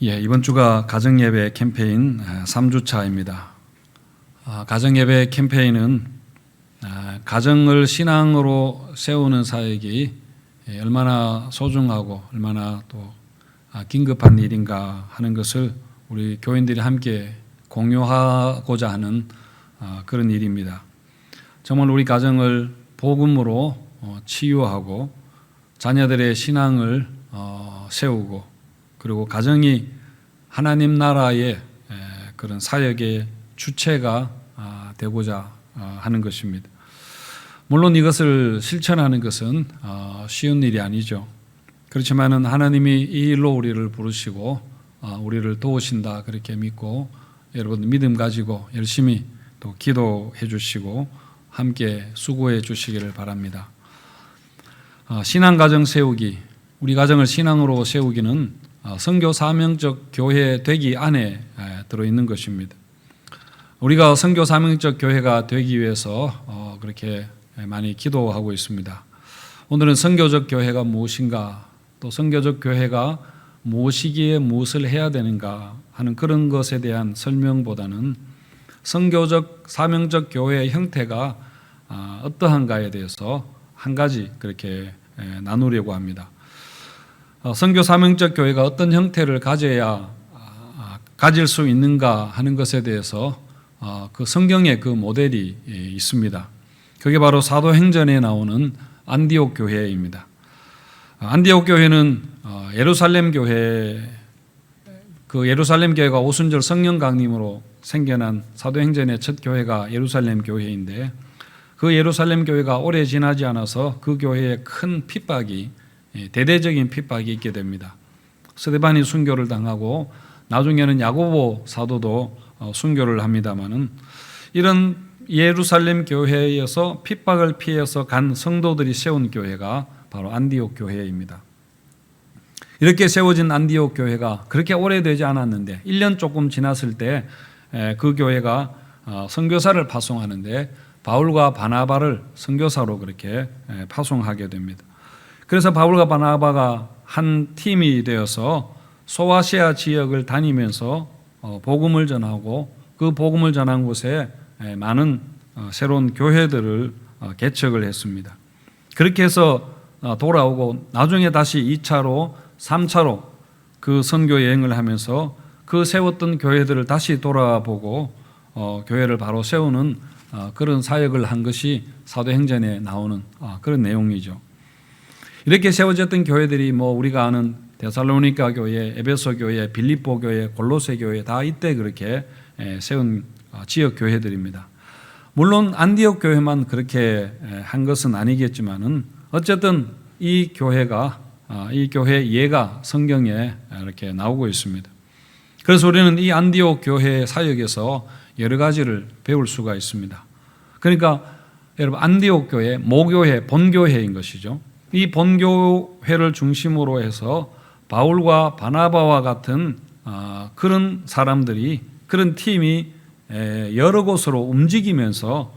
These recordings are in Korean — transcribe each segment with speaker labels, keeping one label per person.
Speaker 1: 이번 주가 가정예배 캠페인 3주차입니다. 가정예배 캠페인은 가정을 신앙으로 세우는 사역이 얼마나 소중하고 얼마나 또 긴급한 일인가 하는 것을 우리 교인들이 함께 공유하고자 하는 그런 일입니다. 정말 우리 가정을 복음으로 치유하고 자녀들의 신앙을 세우고 그리고 가정이 하나님 나라의 그런 사역의 주체가 되고자 하는 것입니다. 물론 이것을 실천하는 것은 쉬운 일이 아니죠. 그렇지만은 하나님이 이 일로 우리를 부르시고 우리를 도우신다 그렇게 믿고 여러분 믿음 가지고 열심히 또 기도해 주시고 함께 수고해 주시기를 바랍니다. 신앙 가정 세우기, 우리 가정을 신앙으로 세우기는 선교 사명적 교회 되기 안에 들어있는 것입니다. 우리가 선교 사명적 교회가 되기 위해서 그렇게 많이 기도하고 있습니다. 오늘은 선교적 교회가 무엇인가, 또 선교적 교회가 무엇이기에 무엇을 해야 되는가 하는 그런 것에 대한 설명보다는 선교적 사명적 교회의 형태가 어떠한가에 대해서 한 가지 그렇게 나누려고 합니다. 선교 사명적 교회가 어떤 형태를 가져야 가질 수 있는가 하는 것에 대해서 그 성경의 그 모델이 있습니다. 그게 바로 사도행전에 나오는 안디옥 교회입니다. 안디옥 교회는 예루살렘 교회, 그 예루살렘 교회가 오순절 성령 강림으로 생겨난 사도행전의 첫 교회가 예루살렘 교회인데, 그 예루살렘 교회가 오래 지나지 않아서 그 교회에 큰 핍박이, 대대적인 핍박이 있게 됩니다. 스데반이 순교를 당하고 나중에는 야고보 사도도 순교를 합니다마는, 이런 예루살렘 교회에서 핍박을 피해서 간 성도들이 세운 교회가 바로 안디옥 교회입니다. 이렇게 세워진 안디옥 교회가 그렇게 오래되지 않았는데 1년 조금 지났을 때 그 교회가 선교사를 파송하는데 바울과 바나바를 선교사로 그렇게 파송하게 됩니다. 그래서 바울과 바나바가 한 팀이 되어서 소아시아 지역을 다니면서 복음을 전하고 그 복음을 전한 곳에 많은 새로운 교회들을 개척을 했습니다. 그렇게 해서 돌아오고 나중에 다시 2차로 3차로 그 선교 여행을 하면서 그 세웠던 교회들을 다시 돌아보고 교회를 바로 세우는 그런 사역을 한 것이 사도행전에 나오는 그런 내용이죠. 이렇게 세워졌던 교회들이 우리가 아는 데살로니가 교회, 에베소 교회, 빌립보 교회, 골로새 교회 다 이때 그렇게 세운 지역 교회들입니다. 물론 안디옥 교회만 그렇게 한 것은 아니겠지만은 어쨌든 이 교회가 이 교회의 예가 성경에 이렇게 나오고 있습니다. 그래서 우리는 이 안디옥 교회 사역에서 여러 가지를 배울 수가 있습니다. 그러니까 여러분 안디옥 교회, 모교회, 본교회인 것이죠. 이 본교회를 중심으로 해서 바울과 바나바와 같은 그런 사람들이, 그런 팀이 여러 곳으로 움직이면서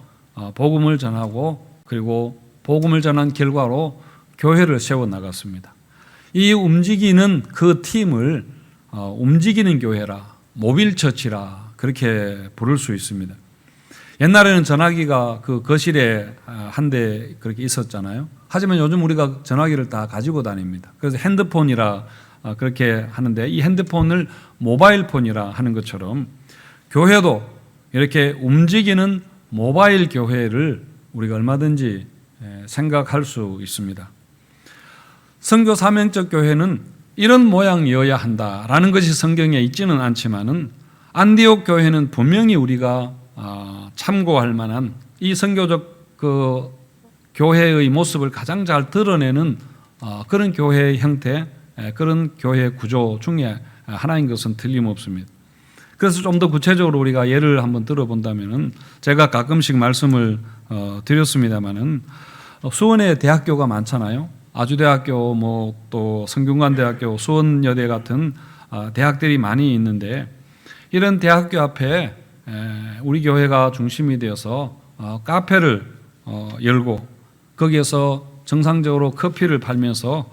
Speaker 1: 복음을 전하고 그리고 복음을 전한 결과로 교회를 세워나갔습니다. 이 움직이는 그 팀을 움직이는 교회라, 모빌처치라 그렇게 부를 수 있습니다. 옛날에는 전화기가 그 거실에 한 대 그렇게 있었잖아요. 하지만 요즘 우리가 전화기를 다 가지고 다닙니다. 그래서 핸드폰이라 그렇게 하는데, 이 핸드폰을 모바일 폰이라 하는 것처럼 교회도 이렇게 움직이는 모바일 교회를 우리가 얼마든지 생각할 수 있습니다. 선교 사명적 교회는 이런 모양이어야 한다라는 것이 성경에 있지는 않지만은 안디옥 교회는 분명히 우리가 참고할 만한 이 선교적 그 교회의 모습을 가장 잘 드러내는 그런 교회의 형태, 그런 교회 구조 중에 하나인 것은 틀림없습니다. 그래서 좀 더 구체적으로 우리가 예를 한번 들어본다면은, 제가 가끔씩 말씀을 드렸습니다마는 수원에 대학교가 많잖아요. 아주대학교, 또 성균관대학교, 수원여대 같은 대학들이 많이 있는데, 이런 대학교 앞에 우리 교회가 중심이 되어서 카페를 열고 거기에서 정상적으로 커피를 팔면서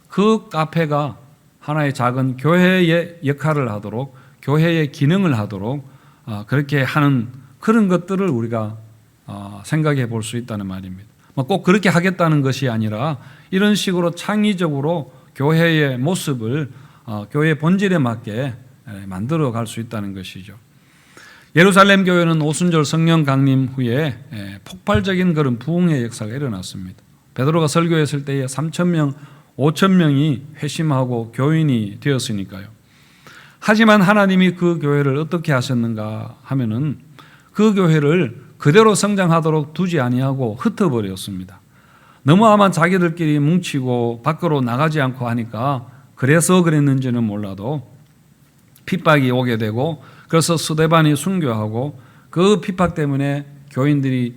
Speaker 1: 그 카페가 하나의 작은 교회의 역할을 하도록, 교회의 기능을 하도록 그렇게 하는 그런 것들을 우리가 생각해 볼 수 있다는 말입니다. 꼭 그렇게 하겠다는 것이 아니라 이런 식으로 창의적으로 교회의 모습을 교회 본질에 맞게 만들어 갈 수 있다는 것이죠. 예루살렘 교회는 오순절 성령 강림 후에 폭발적인 그런 부흥의 역사가 일어났습니다. 베드로가 설교했을 때에 3,000명, 5,000명이 회심하고 교인이 되었으니까요. 하지만 하나님이 그 교회를 어떻게 하셨는가 하면은 그 교회를 그대로 성장하도록 두지 아니하고 흩어버렸습니다. 너무 아마 자기들끼리 뭉치고 밖으로 나가지 않고 하니까 그래서 그랬는지는 몰라도 핍박이 오게 되고, 그래서 스데반이 순교하고 그 핍박 때문에 교인들이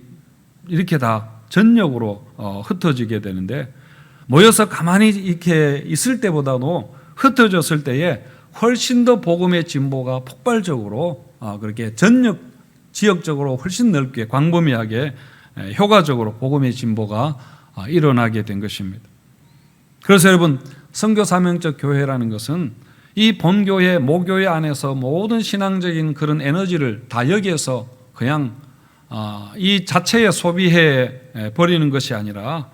Speaker 1: 이렇게 다 전역으로 흩어지게 되는데, 모여서 가만히 이렇게 있을 때보다도 흩어졌을 때에 훨씬 더 복음의 진보가 폭발적으로 그렇게 전역 지역적으로 훨씬 넓게 광범위하게 효과적으로 복음의 진보가 일어나게 된 것입니다. 그래서 여러분, 선교 사명적 교회라는 것은 이 본교회, 모교회 안에서 모든 신앙적인 그런 에너지를 다 여기에서 그냥 이 자체에 소비해 버리는 것이 아니라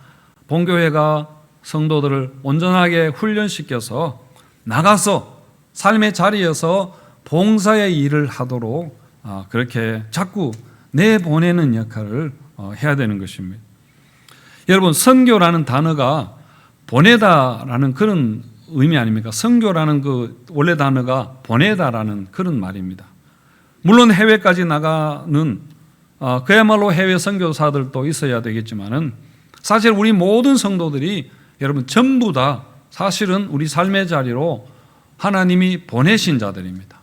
Speaker 1: 본교회가 성도들을 온전하게 훈련시켜서 나가서 삶의 자리에서 봉사의 일을 하도록 그렇게 자꾸 내보내는 역할을 해야 되는 것입니다. 여러분, 선교라는 단어가 보내다라는 그런 의미 아닙니까? 선교라는 그 원래 단어가 보내다라는 그런 말입니다. 물론 해외까지 나가는 그야말로 해외 선교사들도 있어야 되겠지만은 사실 우리 모든 성도들이 여러분 전부 다 사실은 우리 삶의 자리로 하나님이 보내신 자들입니다.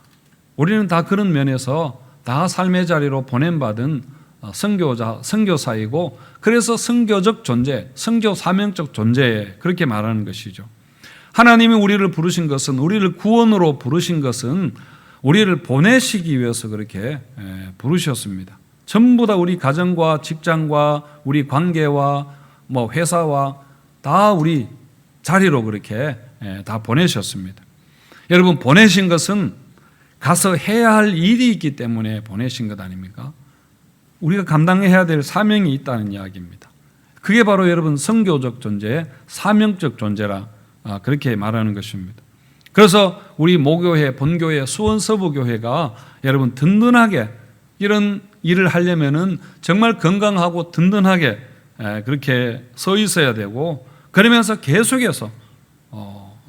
Speaker 1: 우리는 다 그런 면에서 다 삶의 자리로 보냄받은 선교자, 선교사이고, 그래서 선교적 존재, 선교 사명적 존재, 그렇게 말하는 것이죠. 하나님이 우리를 부르신 것은, 우리를 구원으로 부르신 것은 우리를 보내시기 위해서 그렇게 부르셨습니다. 전부 다 우리 가정과 직장과 우리 관계와 회사와 다 우리 자리로 그렇게 다 보내셨습니다. 여러분, 보내신 것은 가서 해야 할 일이 있기 때문에 보내신 것 아닙니까? 우리가 감당해야 될 사명이 있다는 이야기입니다. 그게 바로 여러분 선교적 존재, 사명적 존재라 그렇게 말하는 것입니다. 그래서 우리 모교회, 본교회, 수원서부교회가 여러분 든든하게 이런 일을 하려면은 정말 건강하고 든든하게 그렇게 서 있어야 되고, 그러면서 계속해서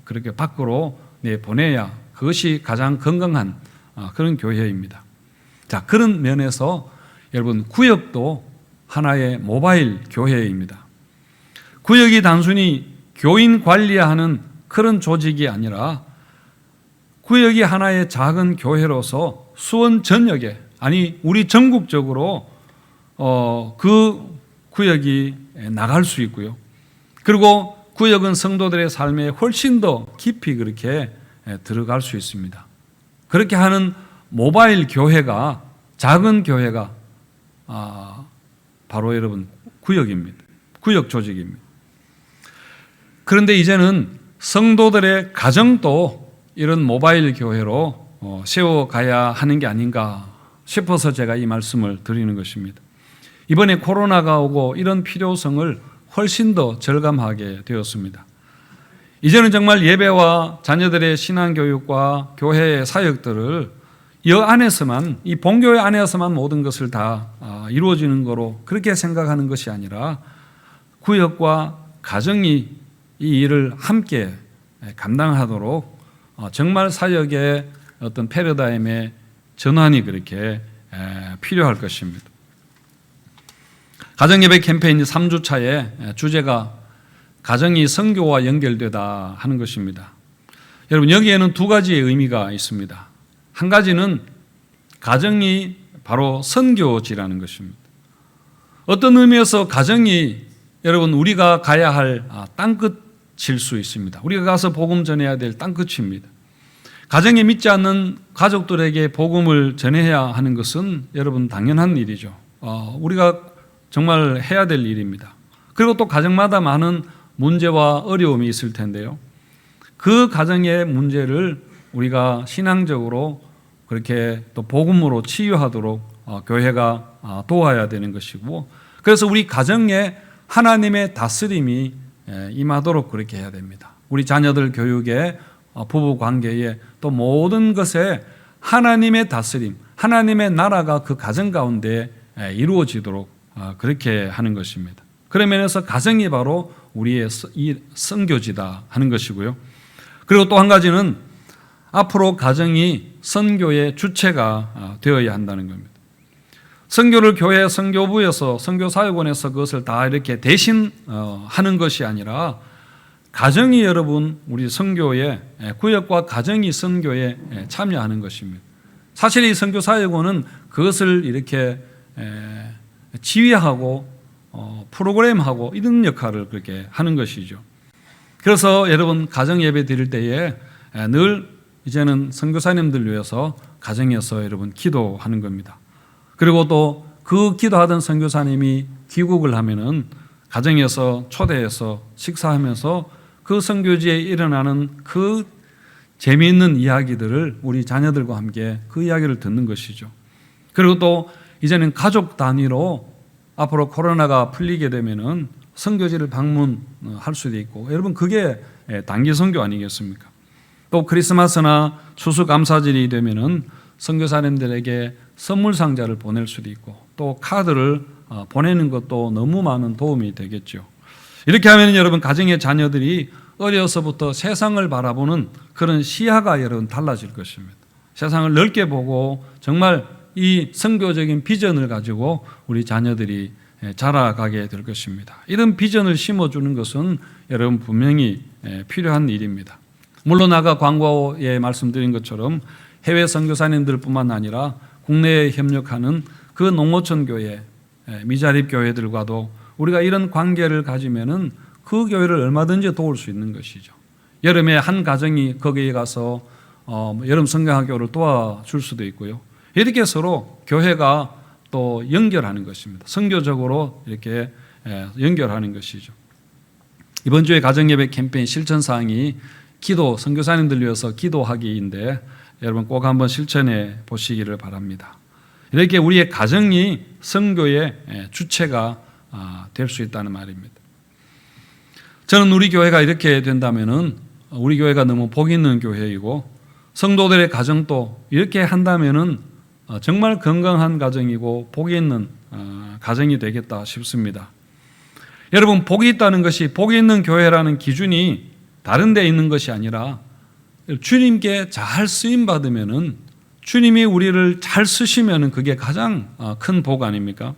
Speaker 1: 그렇게 밖으로 보내야 그것이 가장 건강한 그런 교회입니다. 자, 그런 면에서 여러분 구역도 하나의 모바일 교회입니다. 구역이 단순히 교인 관리하는 그런 조직이 아니라 구역이 하나의 작은 교회로서 수원 전역에, 아니 우리 전국적으로 그 구역이 나갈 수 있고요. 그리고 구역은 성도들의 삶에 훨씬 더 깊이 그렇게 들어갈 수 있습니다. 그렇게 하는 모바일 교회가, 작은 교회가 바로 여러분 구역입니다. 구역 조직입니다. 그런데 이제는 성도들의 가정도 이런 모바일 교회로 세워가야 하는 게 아닌가 싶어서 제가 이 말씀을 드리는 것입니다. 이번에 코로나가 오고 이런 필요성을 훨씬 더 절감하게 되었습니다. 이제는 정말 예배와 자녀들의 신앙교육과 교회의 사역들을 이 안에서만, 이 본교회 안에서만 모든 것을 다 이루어지는 거로 그렇게 생각하는 것이 아니라 구역과 가정이 이 일을 함께 감당하도록 정말 사역의 어떤 패러다임의 전환이 그렇게 필요할 것입니다. 가정예배 캠페인 3주차의 주제가 가정이 선교와 연결되다 하는 것입니다. 여러분, 여기에는 두 가지의 의미가 있습니다. 한 가지는 가정이 바로 선교지라는 것입니다. 어떤 의미에서 가정이 여러분 우리가 가야 할 땅끝일 수 있습니다. 우리가 가서 복음 전해야 될 땅끝입니다. 가정에 믿지 않는 가족들에게 복음을 전해야 하는 것은 여러분 당연한 일이죠. 우리가 정말 해야 될 일입니다. 그리고 또 가정마다 많은 문제와 어려움이 있을 텐데요. 그 가정의 문제를 우리가 신앙적으로 그렇게 또 복음으로 치유하도록 교회가 도와야 되는 것이고, 그래서 우리 가정에 하나님의 다스림이 임하도록 그렇게 해야 됩니다. 우리 자녀들 교육에, 부부 관계에, 또 모든 것에 하나님의 다스림, 하나님의 나라가 그 가정 가운데 이루어지도록 그렇게 하는 것입니다. 그런 면에서 가정이 바로 우리의 선교지다 하는 것이고요. 그리고 또 한 가지는 앞으로 가정이 선교의 주체가 되어야 한다는 겁니다. 선교를 교회 선교부에서, 선교사역원에서 그것을 다 이렇게 대신 하는 것이 아니라 가정이 여러분 우리 선교에, 구역과 가정이 선교에 참여하는 것입니다. 사실 이 선교사역원은 그것을 이렇게 지휘하고 프로그램하고 이런 역할을 그렇게 하는 것이죠. 그래서 여러분 가정 예배 드릴 때에 늘 이제는 선교사님들 위해서 가정에서 여러분 기도하는 겁니다. 그리고 또 그 기도하던 선교사님이 귀국을 하면은 가정에서 초대해서 식사하면서 그 선교지에 일어나는 그 재미있는 이야기들을 우리 자녀들과 함께 그 이야기를 듣는 것이죠. 그리고 또 이제는 가족 단위로 앞으로 코로나가 풀리게 되면은 선교지를 방문할 수도 있고, 여러분 그게 단기 선교 아니겠습니까? 또 크리스마스나 추수감사절이 되면은 선교사님들에게 선물 상자를 보낼 수도 있고, 또 카드를 보내는 것도 너무 많은 도움이 되겠죠. 이렇게 하면 여러분 가정의 자녀들이 어려서부터 세상을 바라보는 그런 시야가 여러분 달라질 것입니다. 세상을 넓게 보고 정말 이 선교적인 비전을 가지고 우리 자녀들이 자라가게 될 것입니다. 이런 비전을 심어주는 것은 여러분 분명히 필요한 일입니다. 물론 아까 광고에 말씀드린 것처럼 해외 선교사님들뿐만 아니라 국내에 협력하는 그 농어촌 교회, 미자립 교회들과도 우리가 이런 관계를 가지면은 그 교회를 얼마든지 도울 수 있는 것이죠. 여름에 한 가정이 거기에 가서 여름 성경학교를 도와줄 수도 있고요. 이렇게 서로 교회가 또 연결하는 것입니다. 선교적으로 이렇게 연결하는 것이죠. 이번 주에 가정예배 캠페인 실천사항이 기도, 선교사님들 위해서 기도하기인데 여러분 꼭 한번 실천해 보시기를 바랍니다. 이렇게 우리의 가정이 선교의 주체가 될 수 있다는 말입니다. 저는 우리 교회가 이렇게 된다면은 우리 교회가 너무 복 있는 교회이고, 성도들의 가정도 이렇게 한다면은 정말 건강한 가정이고 복이 있는 가정이 되겠다 싶습니다. 여러분 복이 있다는 것이, 복이 있는 교회라는 기준이 다른 데 있는 것이 아니라 주님께 잘 쓰임 받으면은, 주님이 우리를 잘 쓰시면은 그게 가장 큰 복 아닙니까?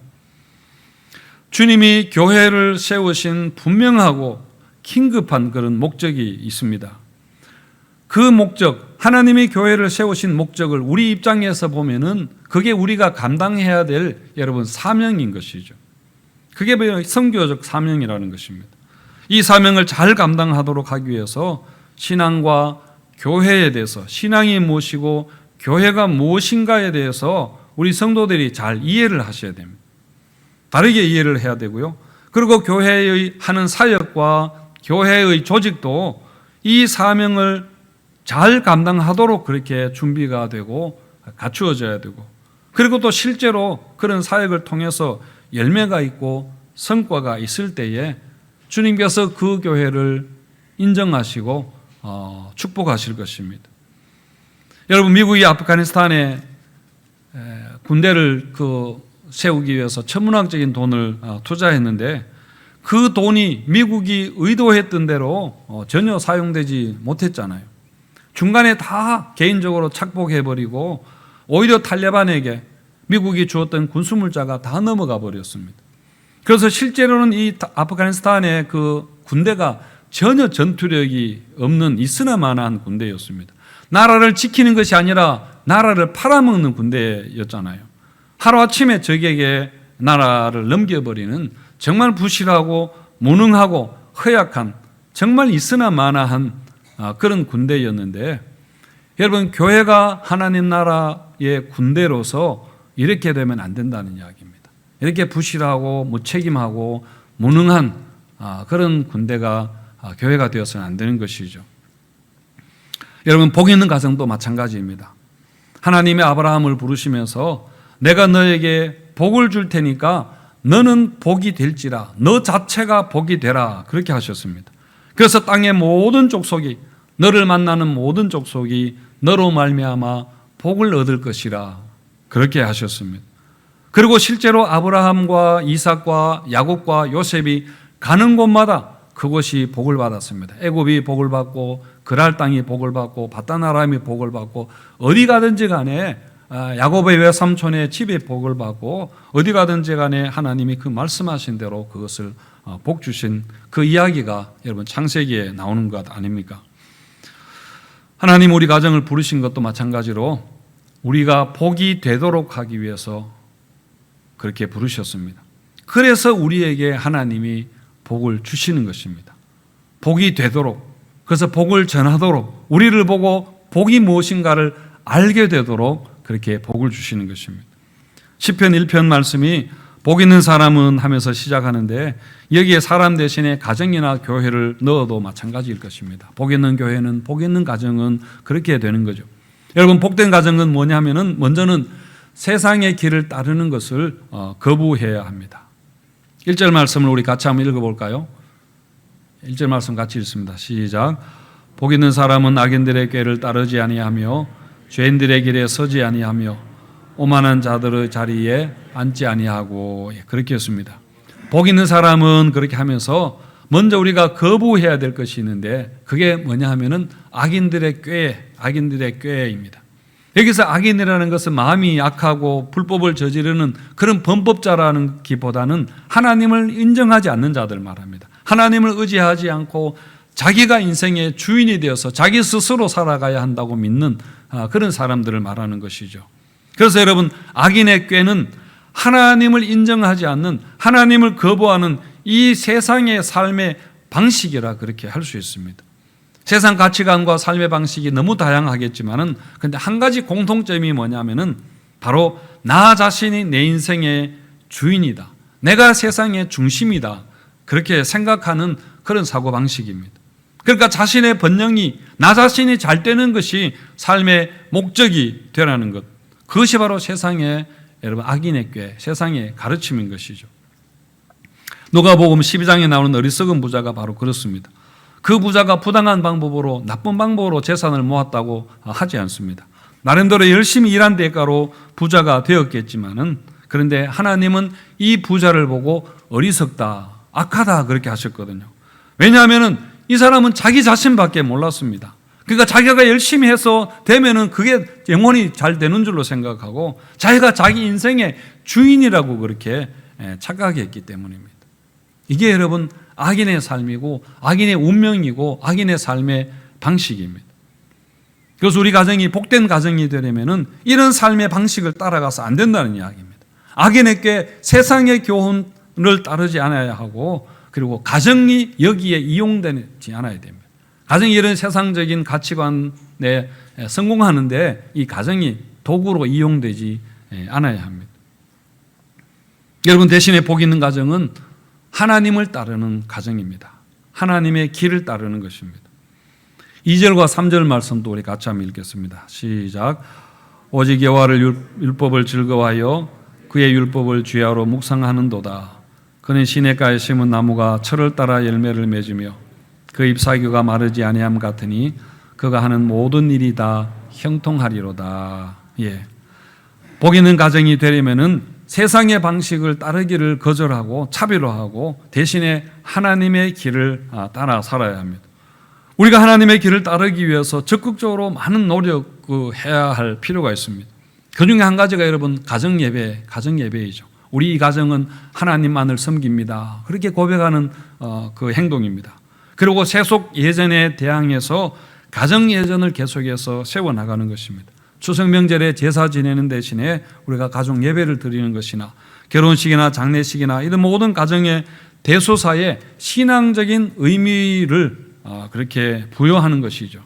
Speaker 1: 주님이 교회를 세우신 분명하고 긴급한 그런 목적이 있습니다. 그 목적, 하나님이 교회를 세우신 목적을 우리 입장에서 보면은 그게 우리가 감당해야 될 여러분 사명인 것이죠. 그게 바로 선교적 사명이라는 것입니다. 이 사명을 잘 감당하도록 하기 위해서 신앙과 교회에 대해서, 신앙이 무엇이고 교회가 무엇인가에 대해서 우리 성도들이 잘 이해를 하셔야 됩니다. 다르게 이해를 해야 되고요. 그리고 교회의 하는 사역과 교회의 조직도 이 사명을 잘 감당하도록 그렇게 준비가 되고 갖추어져야 되고, 그리고 또 실제로 그런 사역을 통해서 열매가 있고 성과가 있을 때에 주님께서 그 교회를 인정하시고 축복하실 것입니다. 여러분 미국이 아프가니스탄에 군대를 세우기 위해서 천문학적인 돈을 투자했는데 그 돈이 미국이 의도했던 대로 전혀 사용되지 못했잖아요. 중간에 다 개인적으로 착복해버리고 오히려 탈레반에게 미국이 주었던 군수물자가 다 넘어가 버렸습니다. 그래서 실제로는 이 아프가니스탄의 그 군대가 전혀 전투력이 없는 있으나마나한 군대였습니다. 나라를 지키는 것이 아니라 나라를 팔아먹는 군대였잖아요. 하루아침에 적에게 나라를 넘겨버리는 정말 부실하고 무능하고 허약한, 정말 있으나마나한 그런 군대였는데, 여러분 교회가 하나님 나라의 군대로서 이렇게 되면 안 된다는 이야기입니다. 이렇게 부실하고 무책임하고 무능한 그런 군대가 교회가 되어서는 안 되는 것이죠. 여러분, 복 있는 가정도 마찬가지입니다. 하나님의 아브라함을 부르시면서 내가 너에게 복을 줄 테니까 너는 복이 될지라, 너 자체가 복이 되라, 그렇게 하셨습니다. 그래서 땅의 모든 족속이, 너를 만나는 모든 족속이 너로 말미암아 복을 얻을 것이라, 그렇게 하셨습니다. 그리고 실제로 아브라함과 이삭과 야곱과 요셉이 가는 곳마다 그곳이 복을 받았습니다. 애굽이 복을 받고 그랄 땅이 복을 받고 바단 아람이 복을 받고, 어디 가든지 간에 야곱의 외삼촌의 집에 복을 받고, 어디 가든지 간에 하나님이 그 말씀하신 대로 그것을 복 주신 그 이야기가 여러분 창세기에 나오는 것 아닙니까? 하나님 우리 가정을 부르신 것도 마찬가지로 우리가 복이 되도록 하기 위해서 그렇게 부르셨습니다. 그래서 우리에게 하나님이 복을 주시는 것입니다. 복이 되도록, 그래서 복을 전하도록, 우리를 보고 복이 무엇인가를 알게 되도록 그렇게 복을 주시는 것입니다. 시편 1편 말씀이 복 있는 사람은 하면서 시작하는데, 여기에 사람 대신에 가정이나 교회를 넣어도 마찬가지일 것입니다. 복 있는 교회는, 복 있는 가정은 그렇게 되는 거죠. 여러분, 복된 가정은 뭐냐면은 먼저는 세상의 길을 따르는 것을 거부해야 합니다. 1절 말씀을 우리 같이 한번 읽어볼까요? 1절 말씀 같이 읽습니다. 시작. 복 있는 사람은 악인들의 꾀를 따르지 아니하며 죄인들의 길에 서지 아니하며 오만한 자들의 자리에 앉지 아니하고, 그렇게 했습니다. 복 있는 사람은 그렇게 하면서 먼저 우리가 거부해야 될 것이 있는데, 그게 뭐냐 하면은 악인들의 꾀입니다. 여기서 악인이라는 것은 마음이 약하고 불법을 저지르는 그런 범법자라는 기보다는 하나님을 인정하지 않는 자들 말합니다. 하나님을 의지하지 않고 자기가 인생의 주인이 되어서 자기 스스로 살아가야 한다고 믿는 그런 사람들을 말하는 것이죠. 그래서 여러분, 악인의 꾀는 하나님을 인정하지 않는, 하나님을 거부하는 이 세상의 삶의 방식이라 그렇게 할 수 있습니다. 세상 가치관과 삶의 방식이 너무 다양하겠지만은, 근데 한 가지 공통점이 뭐냐면은 바로 나 자신이 내 인생의 주인이다, 내가 세상의 중심이다, 그렇게 생각하는 그런 사고 방식입니다. 그러니까 자신의 번영이, 나 자신이 잘 되는 것이 삶의 목적이 되라는 것, 그것이 바로 세상의, 여러분, 악인의 꾀, 세상의 가르침인 것이죠. 누가복음 12장에 나오는 어리석은 부자가 바로 그렇습니다. 그 부자가 부당한 방법으로, 나쁜 방법으로 재산을 모았다고 하지 않습니다. 나름대로 열심히 일한 대가로 부자가 되었겠지만은, 그런데 하나님은 이 부자를 보고 어리석다, 악하다, 그렇게 하셨거든요. 왜냐하면은 이 사람은 자기 자신밖에 몰랐습니다. 그러니까 자기가 열심히 해서 되면은 그게 영원히 잘 되는 줄로 생각하고 자기가 자기 인생의 주인이라고 그렇게 착각했기 때문입니다. 이게 여러분 악인의 삶이고 악인의 운명이고 악인의 삶의 방식입니다. 그래서 우리 가정이 복된 가정이 되려면은 이런 삶의 방식을 따라가서 안 된다는 이야기입니다. 악인에게 세상의 교훈을 따르지 않아야 하고, 그리고 가정이 여기에 이용되지 않아야 됩니다. 가정이 이런 세상적인 가치관에 성공하는데 이 가정이 도구로 이용되지 않아야 합니다. 여러분, 대신에 복 있는 가정은 하나님을 따르는 가정입니다. 하나님의 길을 따르는 것입니다. 2절과 3절 말씀도 우리 같이 한번 읽겠습니다. 시작. 오직 여호와를 율법을 즐거워하여 그의 율법을 주야로 묵상하는도다. 그는 시냇가에 심은 나무가 철을 따라 열매를 맺으며 그 잎사귀가 마르지 아니함 같으니 그가 하는 모든 일이 다 형통하리로다. 예. 복 있는 가정이 되려면은 세상의 방식을 따르기를 거절하고 차별화하고 대신에 하나님의 길을 따라 살아야 합니다. 우리가 하나님의 길을 따르기 위해서 적극적으로 많은 노력을 해야 할 필요가 있습니다. 그 중에 한 가지가 여러분 가정예배이죠. 우리 이 가정은 하나님만을 섬깁니다, 그렇게 고백하는 그 행동입니다. 그리고 세속 예전에 대항해서 가정 예전을 계속해서 세워나가는 것입니다. 추석 명절에 제사 지내는 대신에 우리가 가족 예배를 드리는 것이나 결혼식이나 장례식이나 이런 모든 가정의 대소사에 신앙적인 의미를 그렇게 부여하는 것이죠.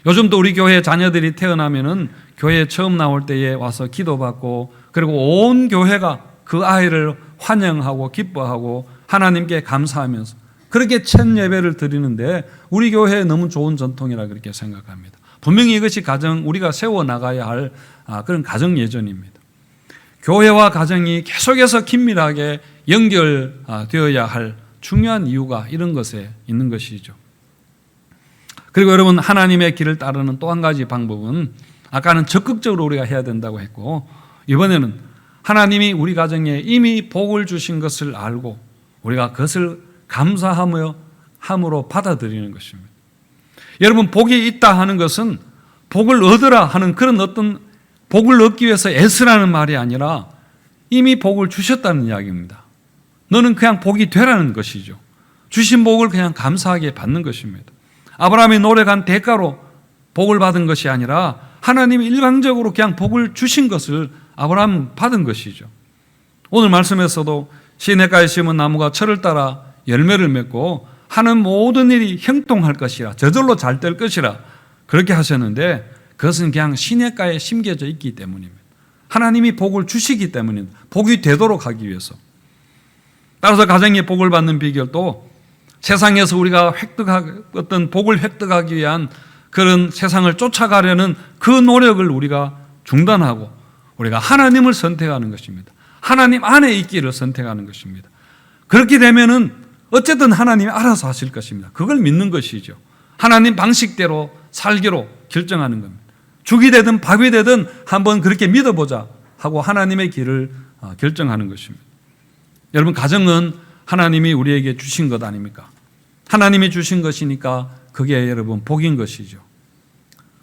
Speaker 1: 요즘도 우리 교회 자녀들이 태어나면은 교회에 처음 나올 때에 와서 기도받고, 그리고 온 교회가 그 아이를 환영하고 기뻐하고 하나님께 감사하면서 그렇게 첫 예배를 드리는데 우리 교회에 너무 좋은 전통이라 그렇게 생각합니다. 분명히 이것이 우리가 세워나가야 할 그런 가정 예전입니다. 교회와 가정이 계속해서 긴밀하게 연결되어야 할 중요한 이유가 이런 것에 있는 것이죠. 그리고 여러분, 하나님의 길을 따르는 또 한 가지 방법은 아까는 적극적으로 우리가 해야 된다고 했고, 이번에는 하나님이 우리 가정에 이미 복을 주신 것을 알고 우리가 그것을 감사함으로 받아들이는 것입니다. 여러분, 복이 있다 하는 것은 복을 얻으라 하는 그런 어떤 복을 얻기 위해서 애쓰라는 말이 아니라 이미 복을 주셨다는 이야기입니다. 너는 그냥 복이 되라는 것이죠. 주신 복을 그냥 감사하게 받는 것입니다. 아브라함이 노력한 대가로 복을 받은 것이 아니라 하나님이 일방적으로 그냥 복을 주신 것을 아브라함은 받은 것이죠. 오늘 말씀에서도 시냇가에 심은 나무가 철을 따라 열매를 맺고 하는 모든 일이 형통할 것이라, 저절로 잘 될 것이라 그렇게 하셨는데, 그것은 그냥 시냇가에 심겨져 있기 때문입니다. 하나님이 복을 주시기 때문입니다. 복이 되도록 하기 위해서. 따라서 가정의 복을 받는 비결도 세상에서 우리가 어떤 복을 획득하기 위한 그런 세상을 쫓아가려는 그 노력을 우리가 중단하고 우리가 하나님을 선택하는 것입니다. 하나님 안에 있기를 선택하는 것입니다. 그렇게 되면은 어쨌든 하나님이 알아서 하실 것입니다. 그걸 믿는 것이죠. 하나님 방식대로 살기로 결정하는 겁니다. 죽이 되든 밥이 되든 한번 그렇게 믿어보자 하고 하나님의 길을 결정하는 것입니다. 여러분, 가정은 하나님이 우리에게 주신 것 아닙니까? 하나님이 주신 것이니까 그게 여러분 복인 것이죠.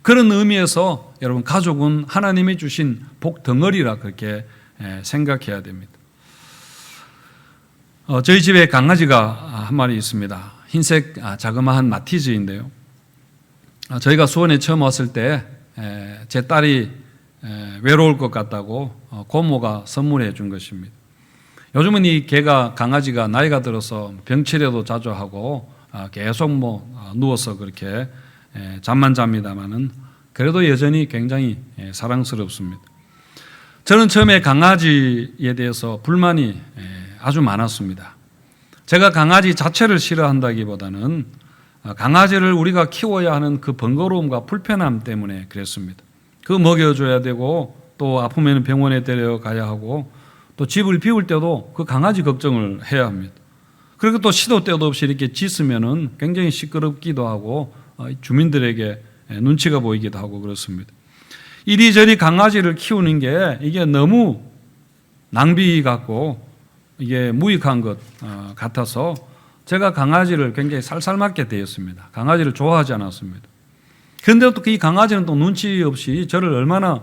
Speaker 1: 그런 의미에서 여러분, 가족은 하나님이 주신 복 덩어리라 그렇게 생각해야 됩니다. 저희 집에 강아지가 한 마리 있습니다. 흰색 자그마한 마티즈인데요. 저희가 수원에 처음 왔을 때 제 딸이 외로울 것 같다고 고모가 선물해 준 것입니다. 요즘은 이 강아지가 나이가 들어서 병치레도 자주 하고 계속 누워서 그렇게 잠만 잡니다만은 그래도 여전히 굉장히 사랑스럽습니다. 저는 처음에 강아지에 대해서 불만이 아주 많았습니다. 제가 강아지 자체를 싫어한다기보다는 강아지를 우리가 키워야 하는 그 번거로움과 불편함 때문에 그랬습니다. 그거 먹여줘야 되고 또 아프면 병원에 데려가야 하고 또 집을 비울 때도 그 강아지 걱정을 해야 합니다. 그리고 또 시도 때도 없이 이렇게 짖으면은 굉장히 시끄럽기도 하고 주민들에게 눈치가 보이기도 하고 그렇습니다. 이리저리 강아지를 키우는 게 이게 너무 낭비 같고 이게 무익한 것 같아서 제가 강아지를 굉장히 살살맞게 대했습니다. 강아지를 좋아하지 않았습니다. 그런데 또 이 강아지는 또 눈치 없이 저를 얼마나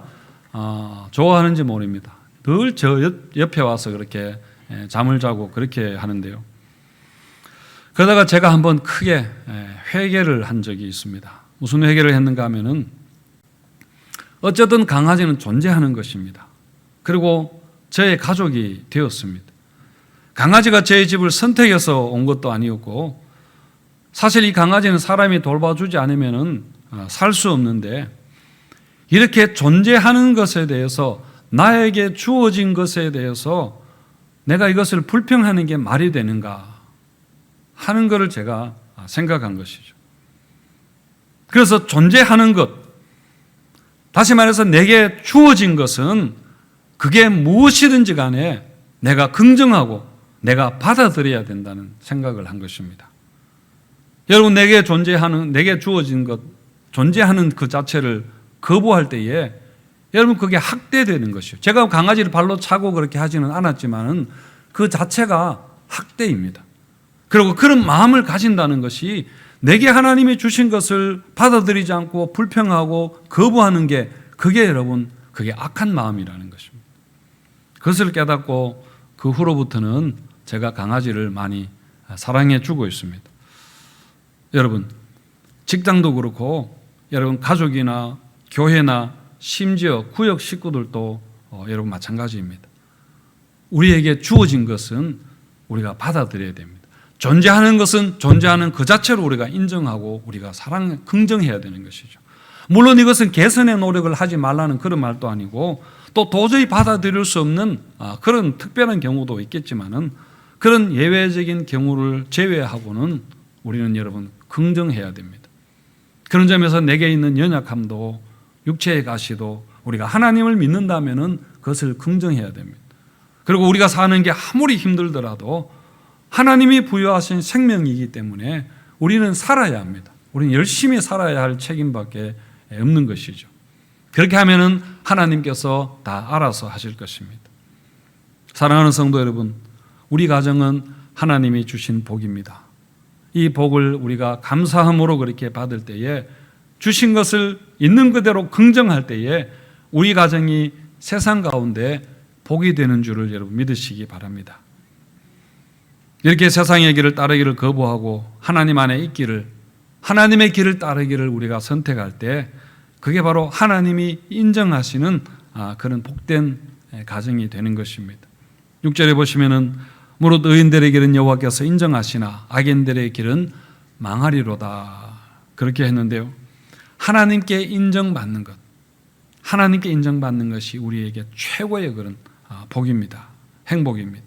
Speaker 1: 좋아하는지 모릅니다. 늘 저 옆에 와서 그렇게 잠을 자고 그렇게 하는데요. 그러다가 제가 한번 크게 회개를 한 적이 있습니다. 무슨 회개를 했는가 하면은 어쨌든 강아지는 존재하는 것입니다. 그리고 저의 가족이 되었습니다. 강아지가 제 집을 선택해서 온 것도 아니었고 사실 이 강아지는 사람이 돌봐주지 않으면은 살 수 없는데 이렇게 존재하는 것에 대해서 나에게 주어진 것에 대해서 내가 이것을 불평하는 게 말이 되는가 하는 것을 제가 생각한 것이죠. 그래서 존재하는 것, 다시 말해서 내게 주어진 것은 그게 무엇이든지 간에 내가 긍정하고 내가 받아들여야 된다는 생각을 한 것입니다. 여러분, 내게 주어진 것, 존재하는 그 자체를 거부할 때에 여러분 그게 학대되는 것이요. 제가 강아지를 발로 차고 그렇게 하지는 않았지만은 그 자체가 학대입니다. 그리고 그런 마음을 가진다는 것이 내게 하나님이 주신 것을 받아들이지 않고 불평하고 거부하는 게 그게 여러분 그게 악한 마음이라는 것입니다. 그것을 깨닫고 그 후로부터는 제가 강아지를 많이 사랑해 주고 있습니다. 여러분, 직장도 그렇고 여러분 가족이나 교회나 심지어 구역 식구들도 여러분 마찬가지입니다. 우리에게 주어진 것은 우리가 받아들여야 됩니다. 존재하는 것은 존재하는 그 자체로 우리가 인정하고 우리가 긍정해야 되는 것이죠. 물론 이것은 개선의 노력을 하지 말라는 그런 말도 아니고 또 도저히 받아들일 수 없는 그런 특별한 경우도 있겠지만은 그런 예외적인 경우를 제외하고는 우리는 여러분 긍정해야 됩니다. 그런 점에서 내게 있는 연약함도 육체의 가시도 우리가 하나님을 믿는다면은 그것을 긍정해야 됩니다. 그리고 우리가 사는 게 아무리 힘들더라도 하나님이 부여하신 생명이기 때문에 우리는 살아야 합니다. 우리는 열심히 살아야 할 책임밖에 없는 것이죠. 그렇게 하면은 하나님께서 다 알아서 하실 것입니다. 사랑하는 성도 여러분, 우리 가정은 하나님이 주신 복입니다. 이 복을 우리가 감사함으로 그렇게 받을 때에, 주신 것을 있는 그대로 긍정할 때에 우리 가정이 세상 가운데 복이 되는 줄을 여러분 믿으시기 바랍니다. 이렇게 세상의 길을 따르기를 거부하고 하나님 안에 있기를, 하나님의 길을 따르기를 우리가 선택할 때 그게 바로 하나님이 인정하시는 그런 복된 가정이 되는 것입니다. 6절에 보시면은 무릇 의인들의 길은 여호와께서 인정하시나 악인들의 길은 망하리로다 그렇게 했는데요. 하나님께 인정받는 것, 하나님께 인정받는 것이 우리에게 최고의 그런 복입니다. 행복입니다.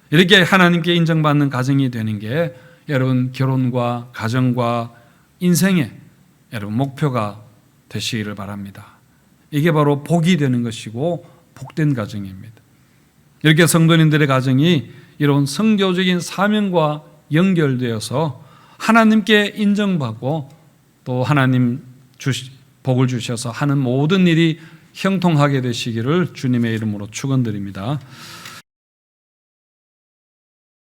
Speaker 1: 이렇게 하나님께 인정받는 가정이 되는 게 여러분 결혼과 가정과 인생의 여러분 목표가 되시기를 바랍니다. 이게 바로 복이 되는 것이고 복된 가정입니다. 이렇게 성도님들의 가정이 이런 성교적인 사명과 연결되어서 하나님께 인정받고 또 하나님 복을 주셔서 하는 모든 일이 형통하게 되시기를 주님의 이름으로 축원드립니다.